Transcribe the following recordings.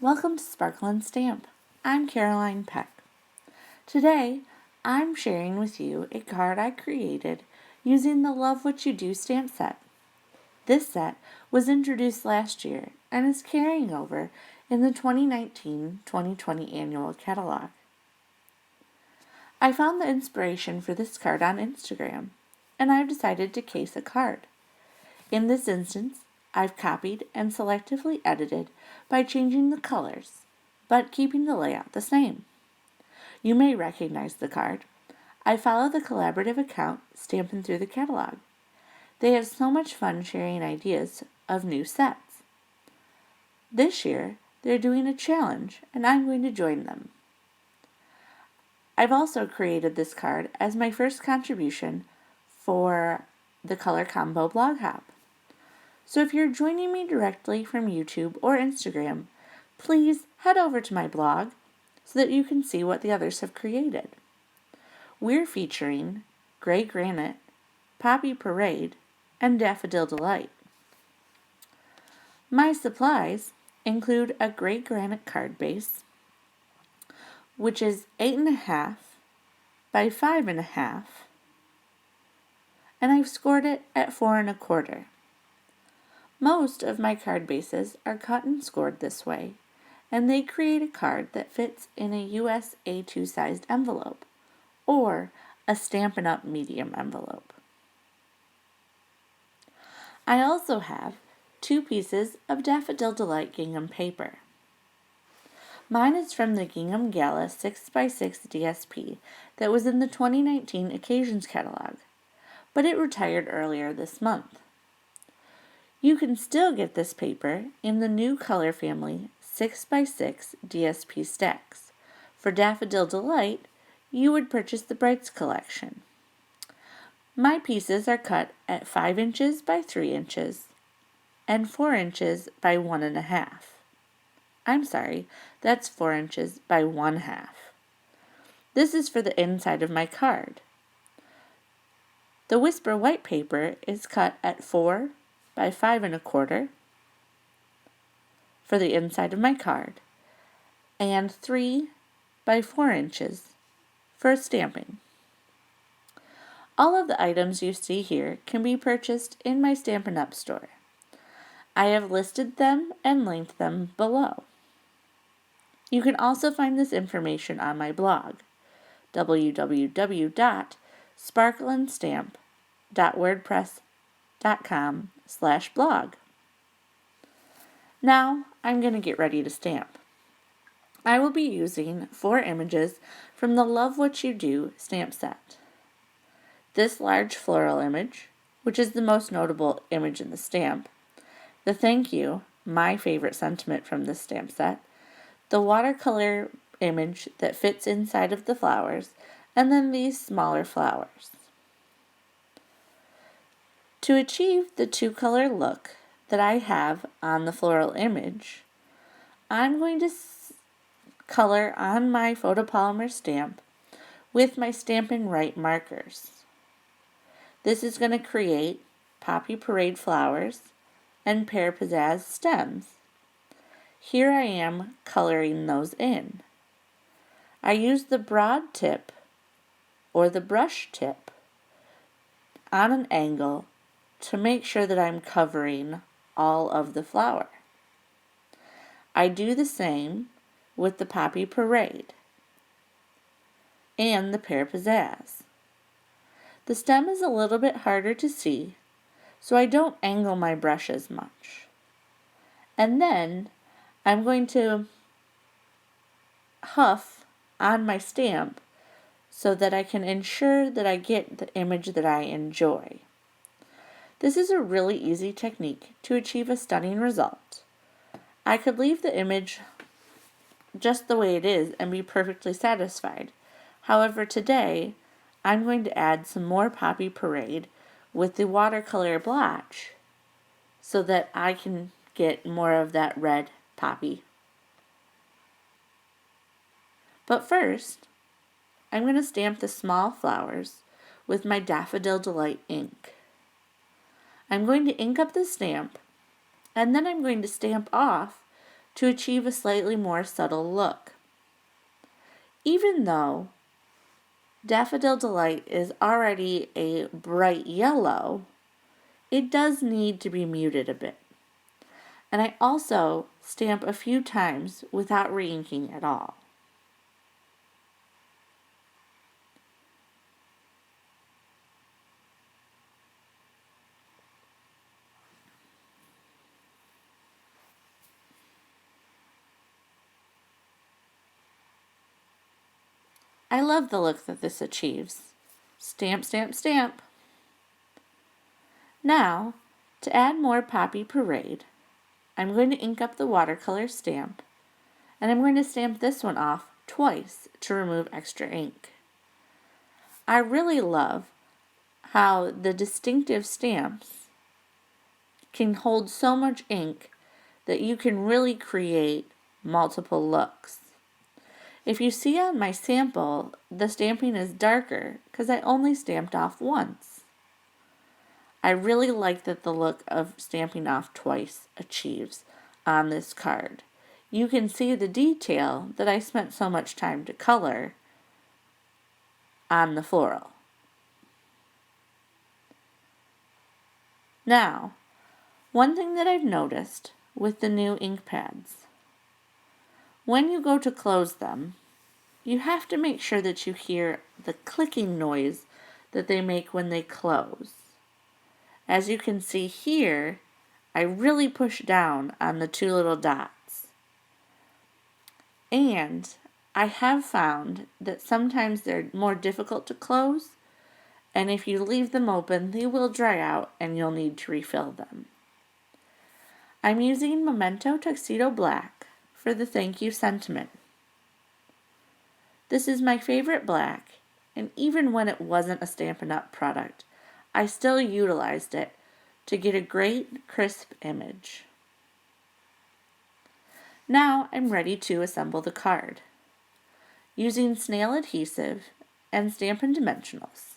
Welcome to Sparkle and Stamp. I'm Caroline Peck. Today, I'm sharing with you a card I created using the Love What You Do stamp set. This set was introduced last year and is carrying over in the 2019-2020 annual catalog. I found the inspiration for this card on Instagram, and I've decided to case a card. In this instance, I've copied and selectively edited by changing the colors, but keeping the layout the same. You may recognize the card. I follow the collaborative account Stampin' Through the Catalog. They have so much fun sharing ideas of new sets. This year, they're doing a challenge, and I'm going to join them. I've also created this card as my first contribution for the Color Combo blog hop. So if you're joining me directly from YouTube or Instagram, please head over to my blog so that you can see what the others have created. We're featuring Gray Granite, Poppy Parade, and Daffodil Delight. My supplies include a gray granite card base, which is 8.5 by 5.5, and I've scored it at 4.25. Most of my card bases are cut and scored this way, and they create a card that fits in a US A2 sized envelope, or a Stampin' Up medium envelope. I also have 2 pieces of Daffodil Delight gingham paper. Mine is from the Gingham Gala 6x6 DSP that was in the 2019 Occasions catalog, but it retired earlier this month. You can still get this paper in the new color family 6x6 DSP stacks. For Daffodil Delight, you would purchase the Brights collection. My pieces are cut at 5 inches by 3 inches and 4 inches by 1.5. I'm sorry, that's 4 inches by 1/2. This is for the inside of my card. The Whisper white paper is cut at 4 by 5.25 for the inside of my card, and 3 by 4 inches for stamping. All of the items you see here can be purchased in my Stampin' Up store. I have listed them and linked them below. You can also find this information on my blog, www.sparkleandstamp.wordpress.com/blog. Now I'm going to get ready to stamp. I will be using 4 images from the Love What You Do stamp set. This large floral image, which is the most notable image in the stamp, the thank you, my favorite sentiment from this stamp set, the watercolor image that fits inside of the flowers, and then these smaller flowers. To achieve the 2-color look that I have on the floral image, I'm going to color on my photopolymer stamp with my Stampin' Right markers. This is going to create Poppy Parade flowers and Pear Pizzazz stems. Here I am coloring those in. I use the broad tip or the brush tip on an angle to make sure that I'm covering all of the flower. I do the same with the Poppy Parade and the Pear Pizzazz. The stem is a little bit harder to see, so I don't angle my brush as much. And then I'm going to huff on my stamp so that I can ensure that I get the image that I enjoy. This is a really easy technique to achieve a stunning result. I could leave the image just the way it is and be perfectly satisfied. However, today I'm going to add some more Poppy Parade with the watercolor blotch so that I can get more of that red poppy. But first, I'm going to stamp the small flowers with my Daffodil Delight ink. I'm going to ink up the stamp, and then I'm going to stamp off to achieve a slightly more subtle look. Even though Daffodil Delight is already a bright yellow, it does need to be muted a bit. And I also stamp a few times without re-inking at all. I love the look that this achieves. Stamp, stamp, stamp. Now, to add more Poppy Parade, I'm going to ink up the watercolor stamp, and I'm going to stamp this one off twice to remove extra ink. I really love how the distinctive stamps can hold so much ink that you can really create multiple looks. If you see on my sample, the stamping is darker because I only stamped off once. I really like that the look of stamping off twice achieves on this card. You can see the detail that I spent so much time to color on the floral. Now, one thing that I've noticed with the new ink pads, when you go to close them, you have to make sure that you hear the clicking noise that they make when they close. As you can see here, I really push down on the two little dots. And I have found that sometimes they're more difficult to close, and if you leave them open, they will dry out and you'll need to refill them. I'm using Memento Tuxedo Black for the thank you sentiment. This is my favorite black, and even when it wasn't a Stampin' Up product, I still utilized it to get a great, crisp image. Now I'm ready to assemble the card. Using snail adhesive and Stampin' Dimensionals,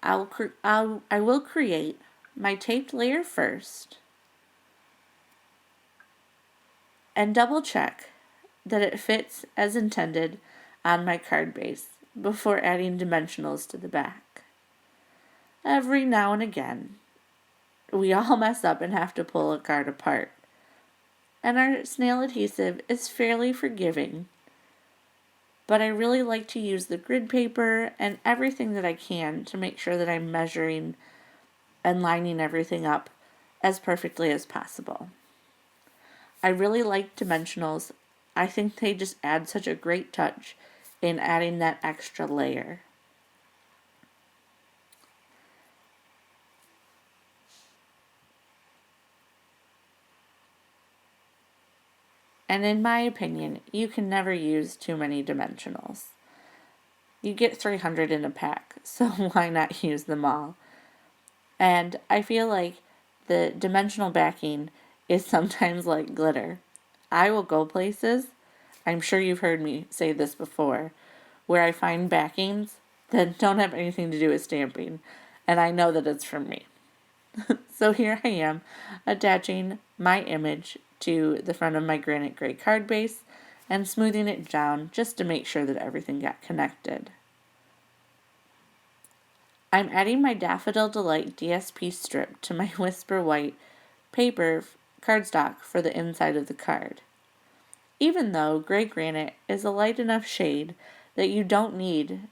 I will create my taped layer first and double check that it fits as intended on my card base before adding dimensionals to the back. Every now and again, we all mess up and have to pull a card apart, and our snail adhesive is fairly forgiving, but I really like to use the grid paper and everything that I can to make sure that I'm measuring and lining everything up as perfectly as possible. I really like dimensionals. I think they just add such a great touch in adding that extra layer. And in my opinion, you can never use too many dimensionals. You get 300 in a pack, so why not use them all? And I feel like the dimensional backing is sometimes like glitter. I will go places, I'm sure you've heard me say this before, where I find backings that don't have anything to do with stamping, and I know that it's from me. So here I am, attaching my image to the front of my Granite Gray card base and smoothing it down just to make sure that everything got connected. I'm adding my Daffodil Delight DSP strip to my Whisper White paper cardstock for the inside of the card. Even though Gray Granite is a light enough shade that you don't need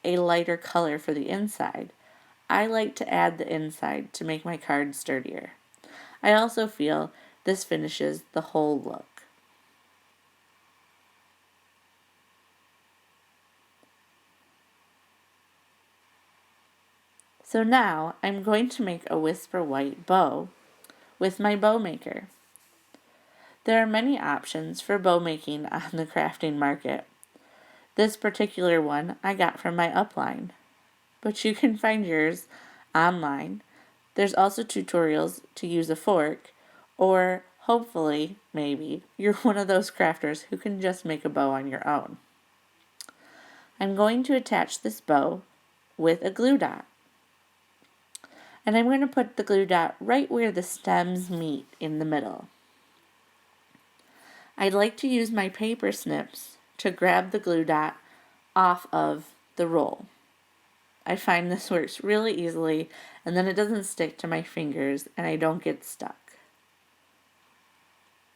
a lighter color for the inside, I like to add the inside to make my card sturdier. I also feel this finishes the whole look. So now I'm going to make a Whisper White bow with my bow maker. There are many options for bow making on the crafting market. This particular one I got from my upline, but you can find yours online. There's also tutorials to use a fork, or hopefully, maybe, you're one of those crafters who can just make a bow on your own. I'm going to attach this bow with a glue dot. And I'm going to put the glue dot right where the stems meet in the middle. I'd like to use my paper snips to grab the glue dot off of the roll. I find this works really easily, and then it doesn't stick to my fingers and I don't get stuck.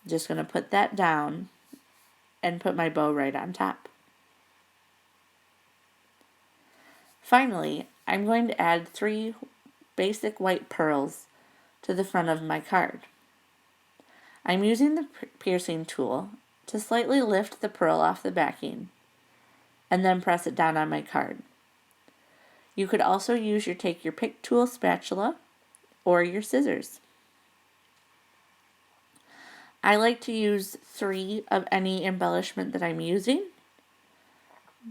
Just going to put that down and put my bow right on top. Finally, I'm going to add 3 basic white pearls to the front of my card. I'm using the piercing tool to slightly lift the pearl off the backing and then press it down on my card. You could also use take your pick tool spatula or your scissors. I like to use 3 of any embellishment that I'm using,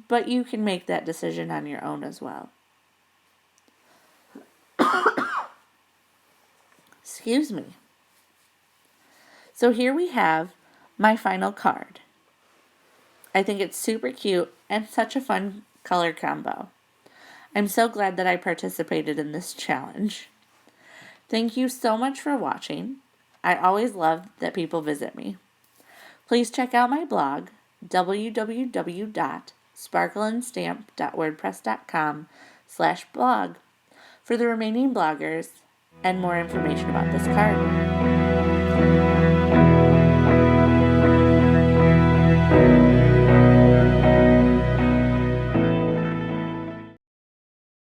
but you can make that decision on your own as well. Excuse me. So here we have my final card. I think it's super cute and such a fun color combo. I'm so glad that I participated in this challenge. Thank you so much for watching. I always love that people visit me. Please check out my blog, www.sparkleandstamp.wordpress.com/blog, for the remaining bloggers and more information about this card.